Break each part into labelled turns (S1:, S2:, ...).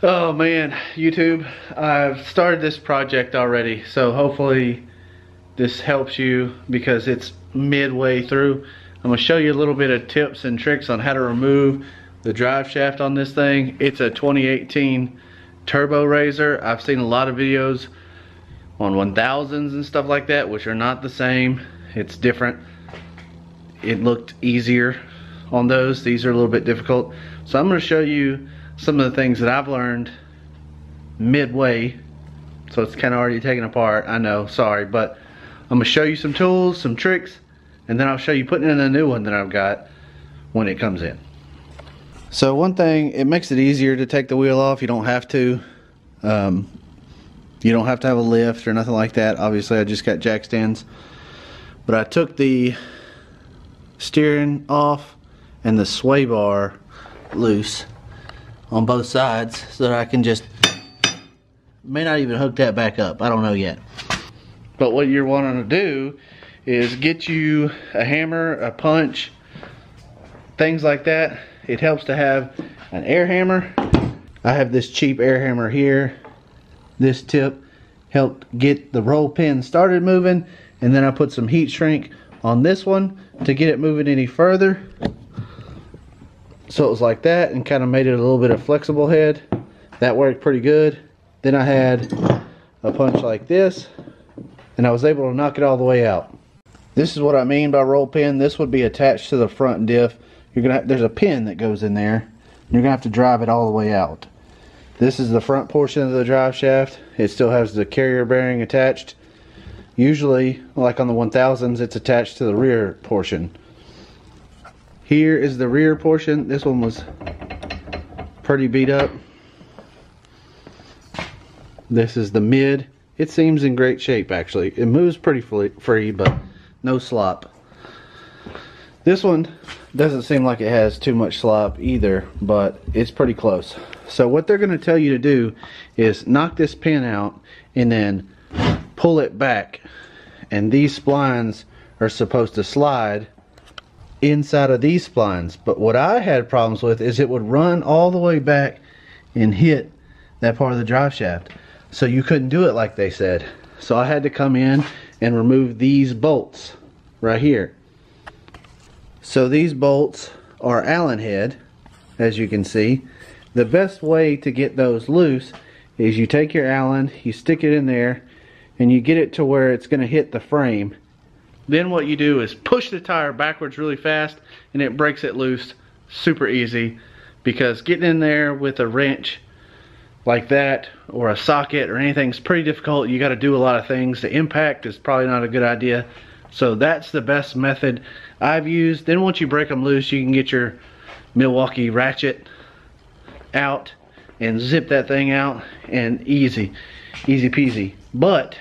S1: Oh man, YouTube, I've started this project already, so hopefully this helps you because it's midway through. I'm going to show you a little bit of tips and tricks on how to remove the drive shaft on this thing. It's a 2018 turbo RZR. I've seen a lot of videos on 1000s and stuff like that, which are not the same. It's different. It looked easier on those. These are a little bit difficult. So I'm going to show you some of the things that I've learned midway. So it's kind of already taken apart, I know, sorry, but I'm going to show you some tools, some tricks, and then I'll show you putting in a new one that I've got when it comes in. So one thing, it makes it easier to take the wheel off. You don't have to. You don't have to have a lift or nothing like that. Obviously I just got jack stands. But I took the steering off and the sway bar loose on both sides so that I can just, may not even hook that back up, I don't know yet. But what you're wanting to do is get you a hammer, a punch, things like that. It helps to have an air hammer. I have this cheap air hammer here. This tip helped get the roll pin started moving, and then I put some heat shrink on this one to get it moving any further. So it was like that, and kind of made it a little bit of flexible head. That worked pretty good. Then I had a punch like this, and I was able to knock it all the way out. This is what I mean by roll pin. This would be attached to the front diff. There's a pin that goes in there. You're gonna have to drive it all the way out. This is the front portion of the drive shaft. It still has the carrier bearing attached. Usually, like on the 1000s, it's attached to the rear portion. Here is the rear portion. This one was pretty beat up. This is the mid. It seems in great shape actually. It moves pretty free, but no slop. This one doesn't seem like it has too much slop either, but it's pretty close. So what they're going to tell you to do is knock this pin out and then pull it back. And these splines are supposed to slide inside of these splines. But what I had problems with is it would run all the way back and hit that part of the drive shaft. So you couldn't do it like they said. So I had to come in and remove these bolts right here. So these bolts are Allen head, as you can see. The best way to get those loose is you take your Allen, you stick it in there, and you get it to where it's going to hit the frame. Then what you do is push the tire backwards really fast, and it breaks it loose super easy. Because getting in there with a wrench like that, or a socket or anything, is pretty difficult. You got to do a lot of things. The impact is probably not a good idea. So that's the best method I've used. Then once you break them loose, you can get your Milwaukee ratchet out and zip that thing out, and easy peasy. But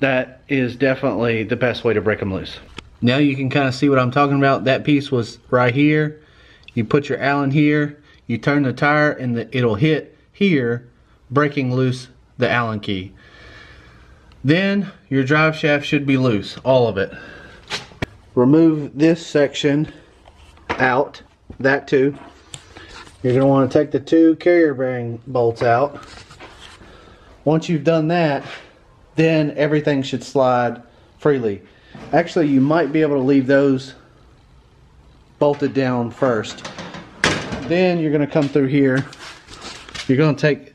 S1: that is definitely the best way to break them loose. Now you can kind of see what I'm talking about. That piece was right here. You put your Allen here, you turn the tire, and it'll hit here, breaking loose the Allen key. Then your drive shaft should be loose, all of it. Remove this section out, that too. You're going to want to take the two carrier bearing bolts out. Once you've done that, then everything should slide freely. Actually, you might be able to leave those bolted down first. Then you're going to come through here. You're going to take,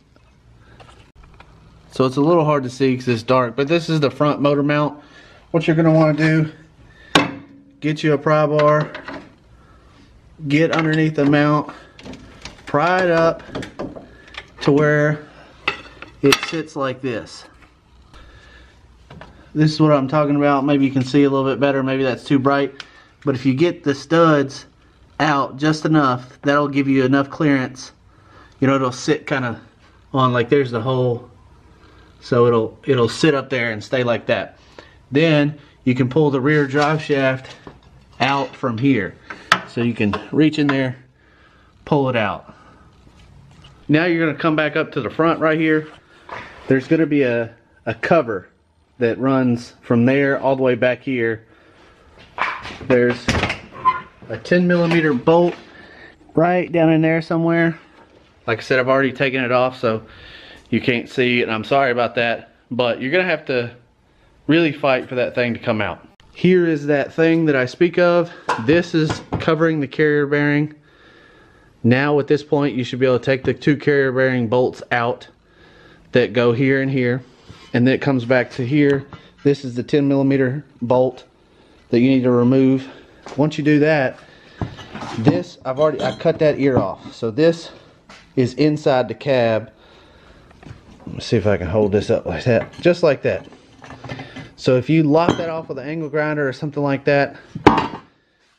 S1: so it's a little hard to see because it's dark, but this is the front motor mount. What you're going to want to do, get you a pry bar, get underneath the mount, pry it up to where it sits like this. This is what I'm talking about. Maybe you can see a little bit better, maybe that's too bright, but if you get the studs out just enough, that'll give you enough clearance. You know, it'll sit kind of on, like there's the hole, so it'll sit up there and stay like that. Then you can pull the rear drive shaft out from here, so you can reach in there, pull it out. Now you're going to come back up to the front right here. There's going to be a cover that runs from there all the way back here. There's a 10mm bolt right down in there somewhere. Like I said, I've already taken it off, so you can't see, and I'm sorry about that, but you're gonna have to really fight for that thing to come out. Here is that thing that I speak of. This is covering the carrier bearing. Now at this point, you should be able to take the 2 carrier bearing bolts out that go here and here, and then it comes back to here. This is the 10mm bolt that you need to remove. Once you do that, this, I cut that ear off. So this is inside the cab. Let me see if I can hold this up like that. Just like that. So if you lock that off with an angle grinder or something like that,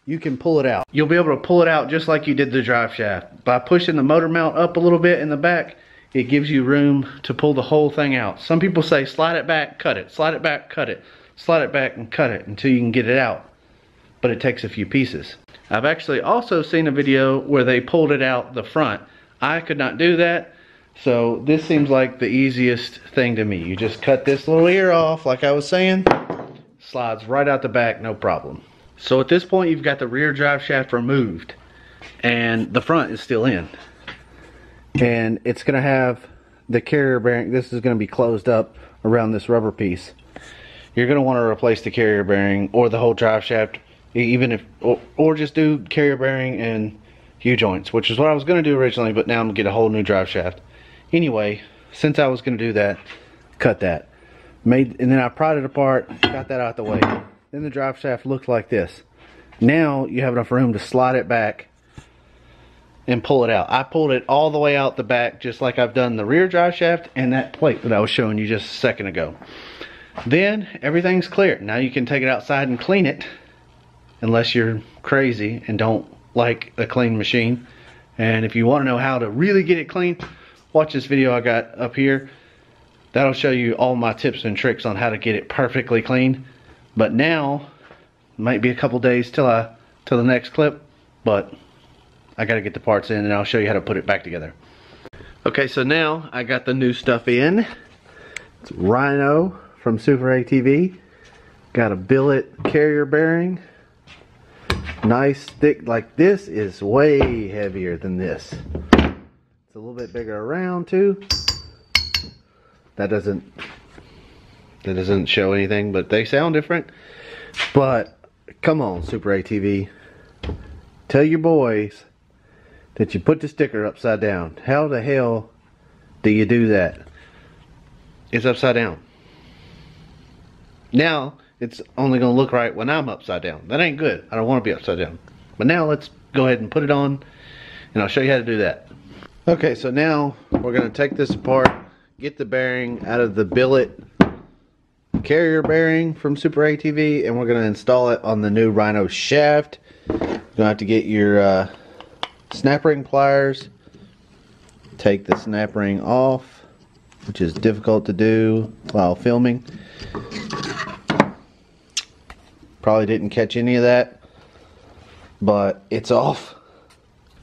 S1: you can pull it out. You'll be able to pull it out just like you did the drive shaft. By pushing the motor mount up a little bit in the back, it gives you room to pull the whole thing out. Some people say slide it back, cut it, slide it back, cut it, slide it back and cut it until you can get it out. But it takes a few pieces. I've actually also seen a video where they pulled it out the front. I could not do that, so this seems like the easiest thing to me. You just cut this little ear off, like I was saying, slides right out the back, no problem. So at this point, you've got the rear drive shaft removed, and the front is still in. And it's gonna have the carrier bearing, this is gonna be closed up around this rubber piece. You're gonna wanna replace the carrier bearing or the whole drive shaft, even if, or just do carrier bearing and U-joints, which is what I was gonna do originally, but now I'm gonna get a whole new drive shaft. Anyway, since I was gonna do that, cut that. And then I pried it apart, got that out the way. Then the drive shaft looked like this. Now you have enough room to slide it back and pull it out. I pulled it all the way out the back, just like I've done the rear drive shaft and that plate that I was showing you just a second ago. Then everything's clear. Now you can take it outside and clean it, unless you're crazy and don't like a clean machine. And if you want to know how to really get it clean, watch this video I got up here. That'll show you all my tips and tricks on how to get it perfectly clean. But now, might be a couple days till the next clip, but I gotta get the parts in and I'll show you how to put it back together. Okay, so now I got the new stuff in. It's Rhino from SuperATV. Got a billet carrier bearing. Nice thick, like this is way heavier than this. It's a little bit bigger around too. That doesn't show anything, but they sound different. But come on, SuperATV, tell your boys that you put the sticker upside down. How the hell do you do that? It's upside down. Now it's only gonna look right when I'm upside down. That ain't good. I don't want to be upside down. But now let's go ahead and put it on, and I'll show you how to do that. Okay, so now we're gonna take this apart, get the bearing out of the billet carrier bearing from SuperATV, and we're going to install it on the new Rhino shaft. You're going to have to get your snap ring pliers, take the snap ring off, which is difficult to do while filming. Probably didn't catch any of that, but it's off.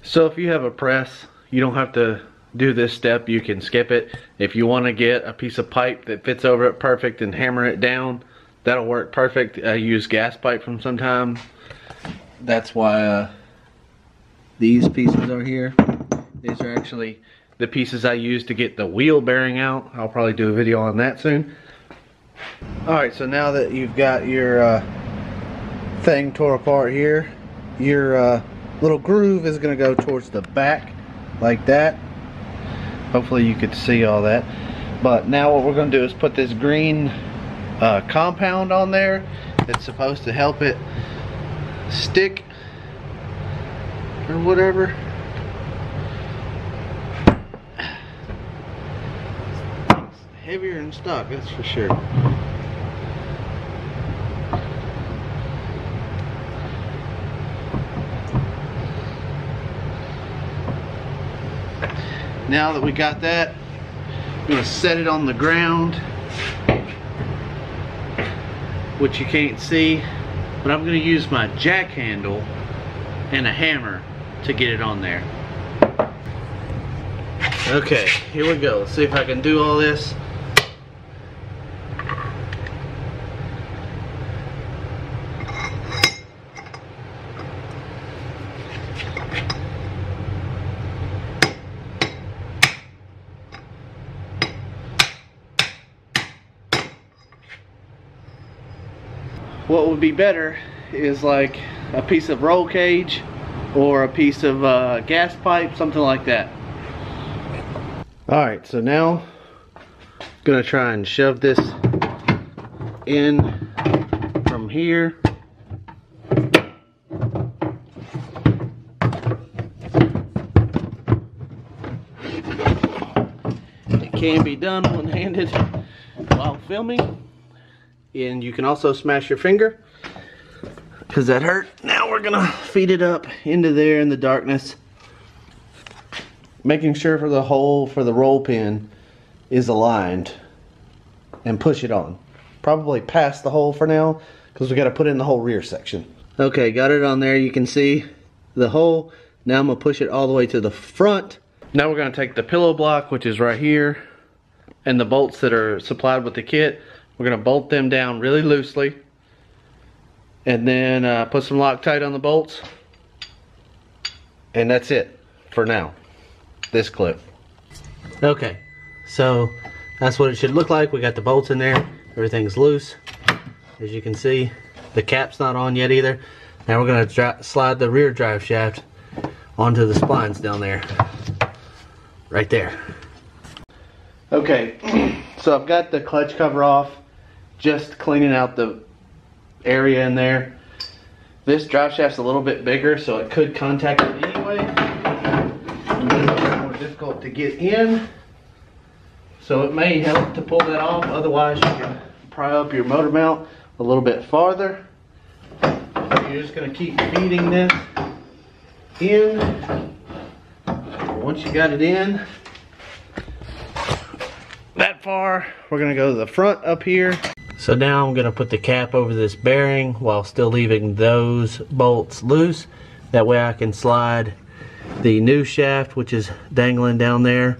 S1: So if you have a press, you don't have to do this step, you can skip it. If you want to get a piece of pipe that fits over it perfect and hammer it down, that'll work perfect. I use gas pipe from sometime. That's why these pieces are here. These are actually the pieces I use to get the wheel bearing out. I'll probably do a video on that soon. Alright, so now that you've got your thing tore apart here, your little groove is going to go towards the back like that. Hopefully you could see all that. But now what we're going to do is put this green compound on there. It's supposed to help it stick or whatever. It's heavier than stock, that's for sure. Now that we got that, I'm going to set it on the ground, which you can't see, but I'm going to use my jack handle and a hammer to get it on there. Okay, here we go. Let's see if I can do all this. what would be better is like a piece of roll cage or a piece of gas pipe, something like that. Alright, so now I'm gonna try and shove this in from here. It can be done one-handed while filming, and you can also smash your finger because that hurt. Now we're gonna feed it up into there in the darkness, making sure for the hole for the roll pin is aligned, and push it on. Probably past the hole for now because we got to put it in the whole rear section. Okay, got it on there. You can see the hole. Now I'm gonna push it all the way to the front. Now we're gonna take the pillow block, which is right here, and the bolts that are supplied with the kit. We're gonna bolt them down really loosely, and then put some Loctite on the bolts, and that's it for now, this clip. Okay, so that's what it should look like. We got the bolts in there, everything's loose. As you can see, the cap's not on yet either. Now we're gonna slide the rear drive shaft onto the splines down there, right there. Okay, so I've got the clutch cover off, just cleaning out the area in there. This drive shaft's a little bit bigger, so it could contact it anyway. And it's a little more difficult to get in, so it may help to pull that off. Otherwise, you can pry up your motor mount a little bit farther. You're just going to keep feeding this in. Once you got it in that far, we're going to go to the front up here. So now I'm going to put the cap over this bearing while still leaving those bolts loose. That way I can slide the new shaft, which is dangling down there,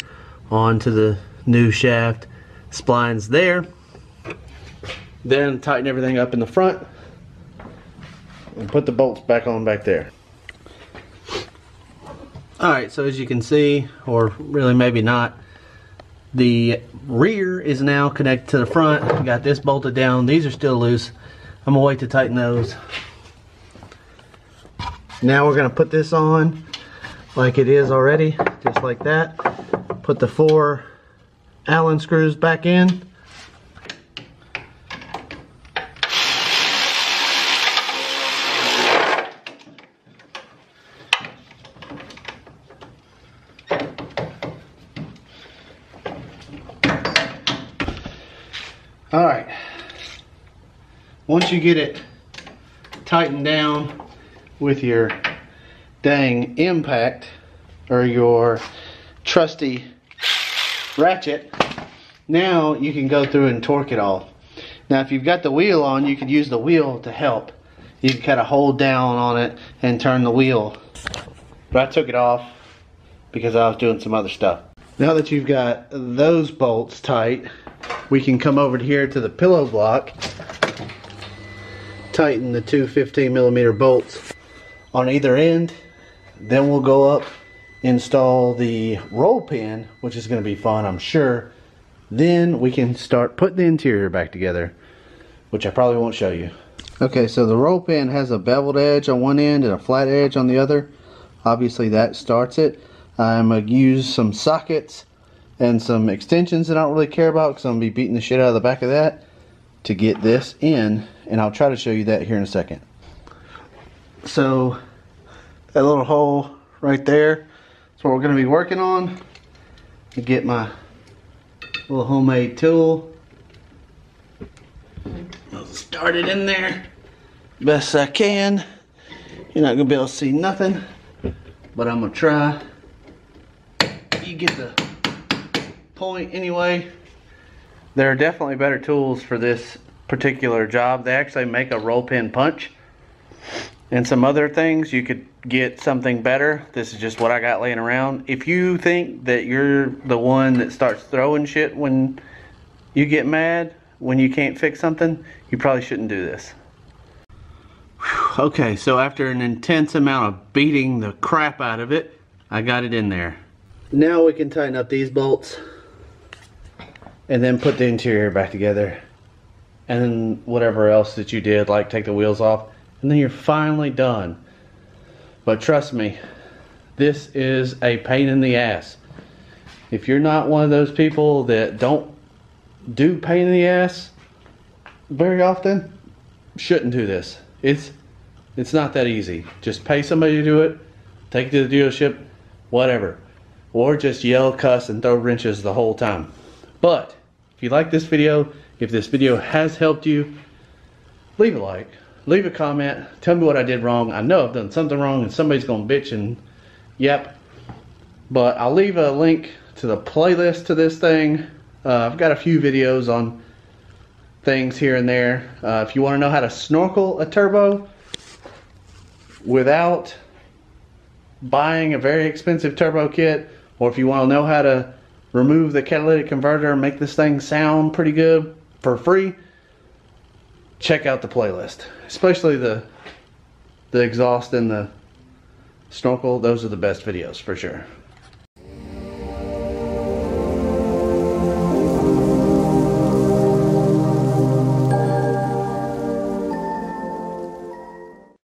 S1: onto the new shaft splines there. Then tighten everything up in the front and put the bolts back on back there. Alright, so as you can see, or really maybe not, the rear is now connected to the front. We got this bolted down. These are still loose. I'm gonna wait to tighten those. Now we're gonna put this on like it is already, just like that. Put the 4 Allen screws back in. Alright, once you get it tightened down with your dang impact or your trusty ratchet, now you can go through and torque it all. Now if you've got the wheel on, you could use the wheel to help. You can kind of hold down on it and turn the wheel. But I took it off because I was doing some other stuff. Now that you've got those bolts tight, we can come over here to the pillow block, tighten the 2 15mm bolts on either end. Then we'll go up, install the roll pin, which is going to be fun, I'm sure. Then we can start putting the interior back together, which I probably won't show you. Okay, so the roll pin has a beveled edge on one end and a flat edge on the other. Obviously that starts it. I'm going to use some sockets and some extensions that I don't really care about because I'm going to be beating the shit out of the back of that to get this in, and I'll try to show you that here in a second. So that little hole right there, that's what we're going to be working on. To get my little homemade tool. I'll start it in there best I can. You're not going to be able to see nothing, but I'm going to try. You get the point anyway. There are definitely better tools for this particular job. They actually make a roll pin punch, and some other things you could get something better. This is just what I got laying around. If you think that you're the one that starts throwing shit when you get mad, when you can't fix something, you probably shouldn't do this. Whew. Okay, so after an intense amount of beating the crap out of it, I got it in there. Now we can tighten up these bolts and then put the interior back together and then whatever else that you did, like take the wheels off, and then you're finally done. But trust me, this is a pain in the ass. If you're not one of those people that don't do pain in the ass very often, shouldn't do this. It's not that easy. Just pay somebody to do it, take it to the dealership, whatever. Or just yell, cuss, and throw wrenches the whole time. But if you like this video, if this video has helped you, leave a like, leave a comment, tell me what I did wrong. I know I've done something wrong and somebody's gonna bitch and yep. But I'll leave a link to the playlist to this thing. I've got a few videos on things here and there. If you want to know how to snorkel a turbo without buying a very expensive turbo kit, or if you want to know how to remove the catalytic converter and make this thing sound pretty good for free, check out the playlist. Especially the exhaust and the snorkel, those are the best videos for sure.